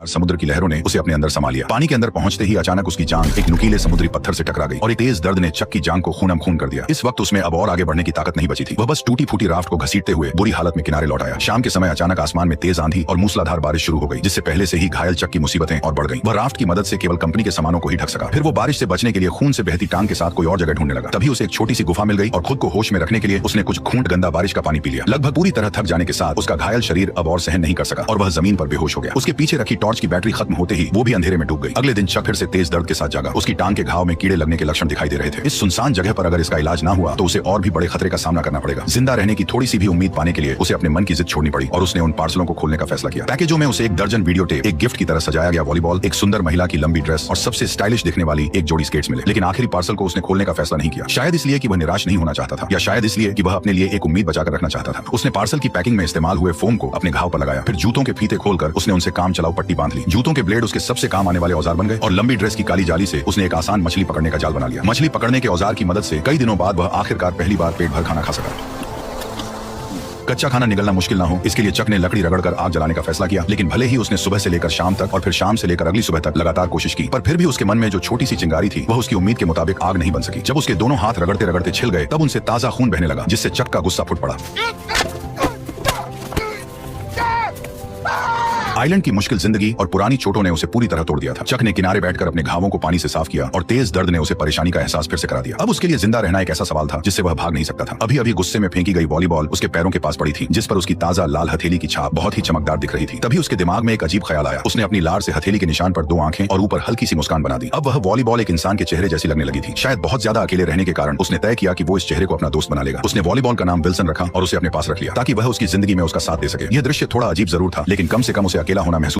समुद्र की लहरों ने उसे अपने अंदर समा लिया। पानी के अंदर पहुंचते ही अचानक उसकी जांघ एक नुकीले समुद्री पत्थर से टकरा गई और एक तेज दर्द ने चक की जांघ को खूनम खून कर दिया। इस वक्त उसमें अब और आगे बढ़ने की ताकत नहीं बची थी। वह बस टूटी फूटी राफ्ट को घसीटते हुए बुरी हालत में किनारे लौट आया। शाम के समय अचानक आसमान में तेज आंधी और मूसलाधार बारिश शुरू हो गई, जिससे पहले से ही घायल चक की मुसीबतें और बढ़ गई। वह राफ्ट की मदद से केवल कंपनी के सामानों को ही ढक सका। फिर वो बारिश से बचने के लिए खून से बहती टांग के साथ कोई और जगह ढूंढने लगा। तभी उसे एक छोटी सी गुफा मिल गई और खुद को होश में रखने के लिए उसने कुछ घूंट गंदा बारिश का पानी पी लिया। लगभग पूरी तरह थक जाने के साथ उसका घायल शरीर अब और सहन नहीं कर सका और वह जमीन पर बेहोश हो गया। उसके पीछे रखी टॉर्च की बैटरी खत्म होते ही वो भी अंधेरे में डूब गई। अगले दिन चक फिर से तेज दर्द के साथ जागा। उसकी टांग के घाव में कीड़े लगने के लक्षण दिखाई दे रहे थे। इस सुनसान जगह पर अगर इसका इलाज ना हुआ तो उसे और भी बड़े खतरे का सामना करना पड़ेगा। जिंदा रहने की थोड़ी सी भी उम्मीद पाने के लिए उसे अपने मन की जिद छोड़नी पड़ी और उसने उन पार्सलों को खोलने का फैसला किया। पैकेजों में उसे एक दर्जन वीडियो टेप, एक गिफ्ट की तरह सजाया गया वॉलीबॉल, एक सुंदर महिला की लंबी ड्रेस और सबसे स्टाइलिश दिखने वाली एक जोड़ी स्केट्स मिले। लेकिन आखिरी पार्सल को उसने खोलने का फैसला नहीं किया। शायद इसलिए कि वह निराश नहीं होना चाहता था, या शायद इसलिए कि वह अपने लिए एक उम्मीद बचाकर रखना चाहता था। उसने पार्सल की पैकिंग में इस्तेमाल हुए फोम को अपने घाव पर लगाया। फिर जूतों के फीते खोलकर उसने उनसे काम चलाऊ पट्टी बांध ली। जूतों के ब्लेड उसके सबसे काम आने वाले औजार बन गए और लंबी ड्रेस की काली जाली से उसने एक आसान मछली पकड़ने का जाल बना लिया। मछली पकड़ने के औजार की मदद से कई दिनों बाद वह आखिरकार पहली बार पेट भर खाना खा सका। कच्चा खाना निगलना मुश्किल ना हो, इसके लिए चक ने लकड़ी रगड़कर आग जलाने का फैसला किया। लेकिन भले ही उसने सुबह से लेकर शाम तक और फिर शाम से लेकर अगली सुबह तक लगातार कोशिश की, पर फिर भी उसके मन में जो छोटी सी चिंगारी थी वह उसकी उम्मीद के मुताबिक आग नहीं बन सकी। जब उसके दोनों हाथ रगड़ते रगड़ते छिल गए तब उनसे ताजा खून बहने लगा, जिससे चक का गुस्सा फुट पड़ा। आइलैंड की मुश्किल जिंदगी और पुरानी चोटों ने उसे पूरी तरह तोड़ दिया था। चक ने किनारे बैठकर अपने घावों को पानी से साफ किया और तेज दर्द ने उसे परेशानी का एहसास फिर से करा दिया। अब उसके लिए जिंदा रहना एक ऐसा सवाल था जिससे वह भाग नहीं सकता था। अभी अभी गुस्से में फेंकी गई वॉलीबॉल उसके पैरों के पास पड़ी थी, जिस पर उसकी ताजा लाल हथेली की छाप बहुत ही चमकदार दिख रही थी। तभी उसके दिमाग में एक अजीब ख्याल आया। उसने अपनी लार से हथेली के निशान पर 2 आंखें और ऊपर हल्की सी मुस्कान बना दी। अब वह वॉलीबॉल एक इंसान के चेहरे जैसी लगने लगी थी। शायद बहुत ज्यादा अकेले रहने के कारण उसने तय किया कि वो इस चेहरे को अपना दोस्त बना लेगा। उसने वॉलीबॉल का नाम विल्सन रखा और उसे अपने पास रख लिया ताकि वह उसकी जिंदगी में उसका साथ दे सके। यह दृश्य थोड़ा अजीब जरूर था, लेकिन कम से कम उसे अकेला होना महसूस